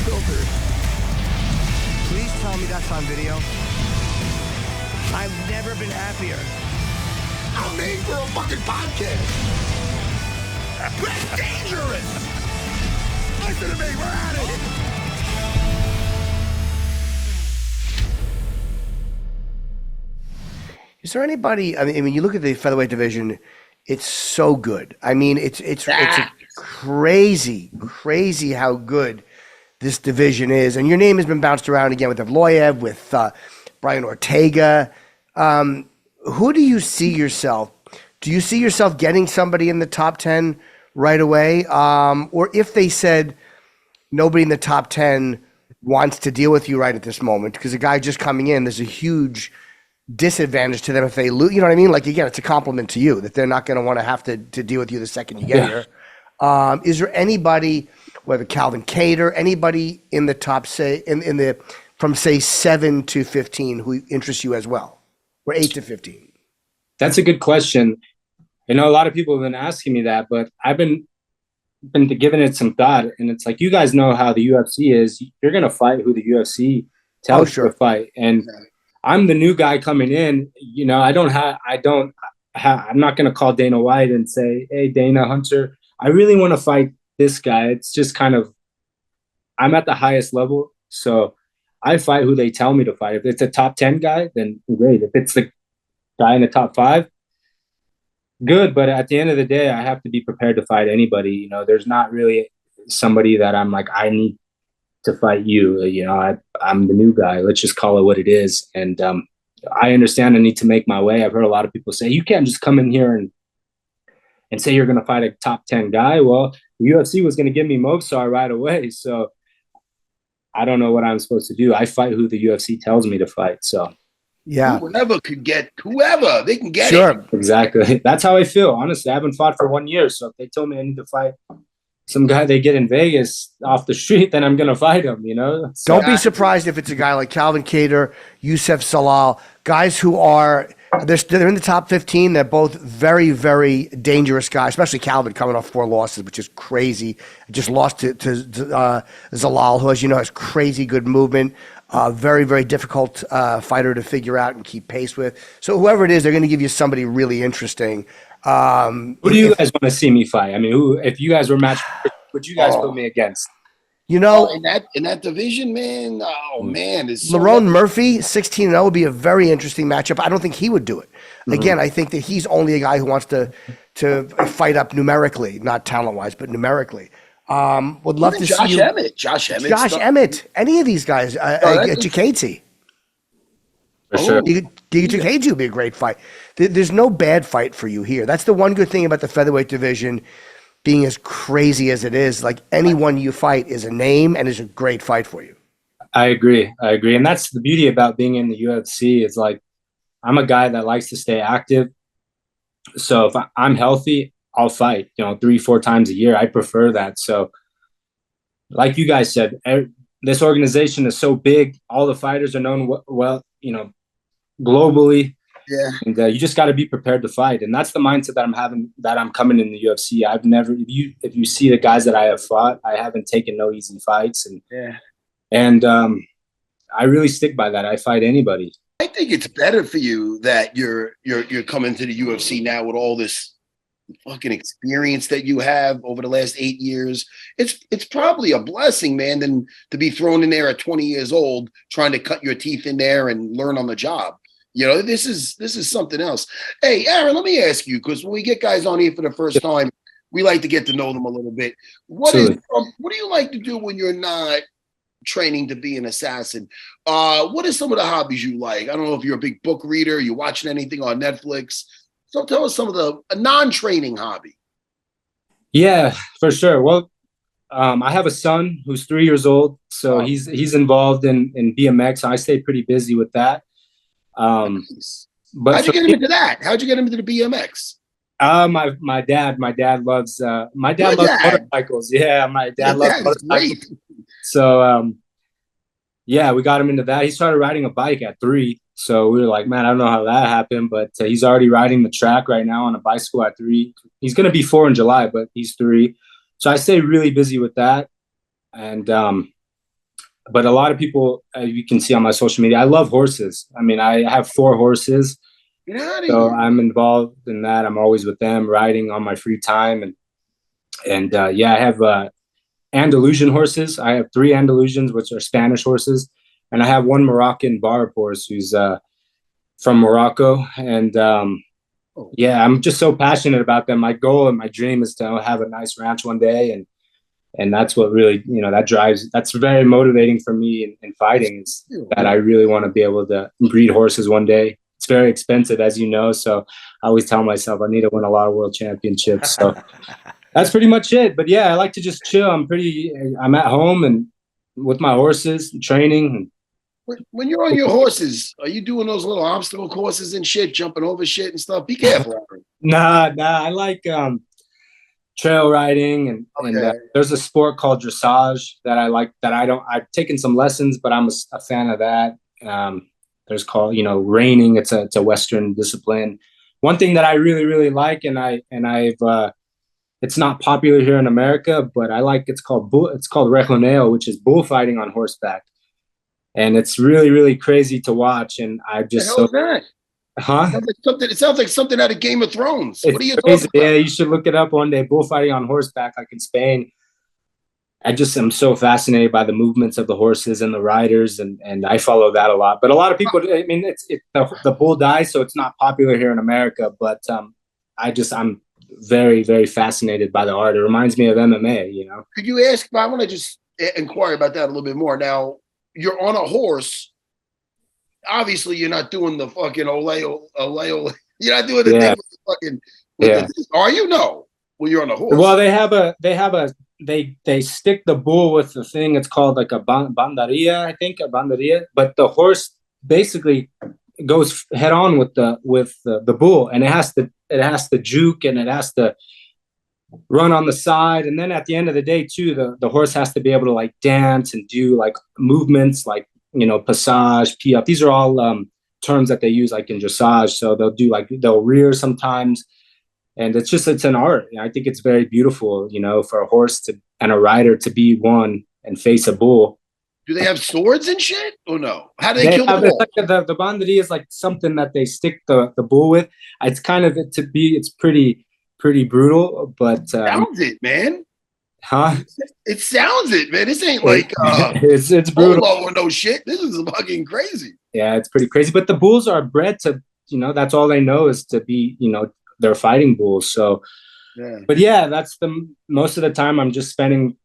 Unfiltered. Please tell me that's on video. I've never been happier. I'm made for a fucking podcast. That's dangerous. Listen to me, we're at it. Is there anybody? I mean, you look at the featherweight division. It's so good. I mean, it's crazy how good this division is. And your name has been bounced around again with Evloev, with Brian Ortega. Who do you see yourself? Do you see yourself getting somebody in the top 10 right away? Or if they said nobody in the top 10 wants to deal with you right at this moment, because a guy just coming in, there's a huge disadvantage to them if they lose. You know what I mean? Like, again, it's a compliment to you that they're not going to want to have to deal with you the second you get here. Is there anybody, whether Calvin Cater, anybody in the top, say, in the from say 7 to 15 who interests you as well, or 8 to 15? That's a good question. I know a lot of people have been asking me that, but I've been giving it some thought, and it's like, you guys know how the UFC is. You're going to fight who the UFC tells you to fight, and I'm the new guy coming in. You know, I'm not going to call Dana White and say, hey, Dana, Hunter, I really want to fight this guy. It's just kind of, I'm at the highest level, so I fight who they tell me to fight. If it's a top 10 guy, then great. If it's the guy in the top 5, good. But at the end of the day, I have to be prepared to fight anybody. You know, there's not really somebody that I'm like, I need to fight you. You know, I'm the new guy. Let's just call it what it is. And I understand I need to make my way. I've heard a lot of people say, you can't just come in here and say you're going to fight a top 10 guy. Well, the UFC was going to give me Mobstar right away. So I don't know what I'm supposed to do. I fight who the UFC tells me to fight. So yeah, Whoever could get whoever, they can get sure. Exactly. That's how I feel. Honestly, I haven't fought for 1 year. So if they told me I need to fight some guy they get in Vegas off the street, then I'm going to fight him, you know? So, don't be surprised if it's a guy like Calvin Cater, Youssef Salal, guys who are, they're in the top 15. They're both very, very dangerous guys, especially Calvin coming off 4 losses, which is crazy. Just lost to Zalal, who, as you know, has crazy good movement. Very, very difficult fighter to figure out and keep pace with. So whoever it is, they're going to give you somebody really interesting. Who do you guys want to see me fight? I mean, if you guys were matched, would you guys put me against? You know, in that division, man. Oh man, Lerone Murphy, 16-0 would be a very interesting matchup. I don't think he would do it. Again, I think that he's only a guy who wants to fight up numerically, not talent-wise, but numerically. Would love to see you. Josh Emmett. Any of these guys. Chikadze. For sure. Chikadze would be a great fight. There's no bad fight for you here. That's the one good thing about the featherweight division being as crazy as it is. Like, anyone you fight is a name and is a great fight for you. I agree. And that's the beauty about being in the UFC is, like, I'm a guy that likes to stay active. So if I'm healthy, I'll fight, 3-4 times a year. I prefer that. So like you guys said, this organization is so big. All the fighters are known well, globally. Yeah. And you just got to be prepared to fight. And that's the mindset that I'm having, that I'm coming in the UFC. I've never, if you see the guys that I have fought, I haven't taken no easy fights. And I really stick by that. I fight anybody. I think it's better for you that you're coming to the UFC now with all this fucking experience that you have over the last 8 years. It's probably a blessing, man, than to be thrown in there at 20 years old trying to cut your teeth in there and learn on the job. This is something else. Hey, Aaron, let me ask you, because when we get guys on here for the first time, we like to get to know them a little bit. What do you like to do when you're not training to be an assassin? What are some of the hobbies you like? I don't know if you're a big book reader, you're watching anything on Netflix. So tell us some of a non-training hobby. Yeah, for sure. Well, I have a son who's 3 years old, so he's involved in BMX. I stay pretty busy with that. But how'd you get him into that? How'd you get him into the BMX? My dad loves motorcycles. Yeah, my dad loves motorcycles. So we got him into that. He started riding a bike at 3. So we were like, man, I don't know how that happened, but he's already riding the track right now on a bicycle at 3. He's going to be 4 in July, but he's 3. So I stay really busy with that. And but a lot of people, you can see on my social media, I love horses. I mean, I have 4 horses, Get out of so here. I'm involved in that. I'm always with them, riding on my free time, and yeah, I have Andalusian horses. I have 3 Andalusians, which are Spanish horses, and I have 1 Moroccan Barb horse who's from Morocco. And yeah, I'm just so passionate about them. My goal and my dream is to have a nice ranch one day, and that's what really, that drives. That's very motivating for me in fighting. Is that I really want to be able to breed horses one day. It's very expensive, as you know, so I always tell myself I need to win a lot of world championships. So that's pretty much it. But yeah, I like to just chill. I'm at home and with my horses, training. When you're on your horses, are you doing those little obstacle courses and shit, jumping over shit and stuff? Be careful. Nah, I like trail riding and there's a sport called dressage that I like. I've taken some lessons, but I'm a fan of that. There's called, reining. It's a Western discipline. One thing that I really, really like, and I've it's not popular here in America, but I like, it's called rejoneo, which is bullfighting on horseback. And it's really, really crazy to watch. And I just, what the hell is that? Huh? It sounds like something out of Game of Thrones. It's what are you crazy. talking about? Yeah, you should look it up one day. Bullfighting on horseback, like in Spain. I just am so fascinated by the movements of the horses and the riders, and I follow that a lot. But a lot of people, I mean, the bull dies, so it's not popular here in America. But I'm very, very fascinated by the art. It reminds me of MMA. Could you ask? I want to just inquire about that a little bit more. Now, you're on a horse. Obviously, you're not doing the fucking ole. You're not doing the thing with the fucking. Are you? No. When you're on a horse. Well, they stick the bull with the thing. It's called like a banderia, I think, a banderia. But the horse basically goes head on with the bull, and it has to juke, and it has to run on the side. And then at the end of the day, too, the horse has to be able to like dance and do like movements, like passage, pee up. These are all terms that they use like in dressage. So they'll rear sometimes. And it's an art. I think it's very beautiful, for a horse and a rider to be one and face a bull. Do they have swords and shit or no? How do they kill the bull? Like the banderia is like something that they stick the bull with. It's kind of it's pretty brutal, but sounds it, man. Huh? It sounds it, man. This ain't like it's brutal or no shit. This is fucking crazy. Yeah, it's pretty crazy. But the bulls are bred to, that's all they know is to be, they're fighting bulls. So, but yeah, that's most of the time I'm just spending,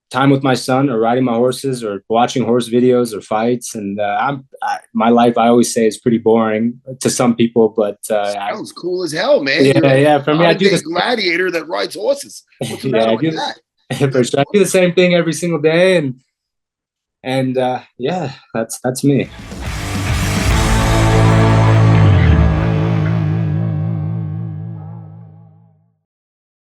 time with my son or riding my horses or watching horse videos or fights. And my life, I always say, is pretty boring to some people, but sounds cool as hell, man. Yeah. For me, I do this gladiator that rides horses. What's the matter with that? For sure. I do the same thing every single day, and yeah, that's me.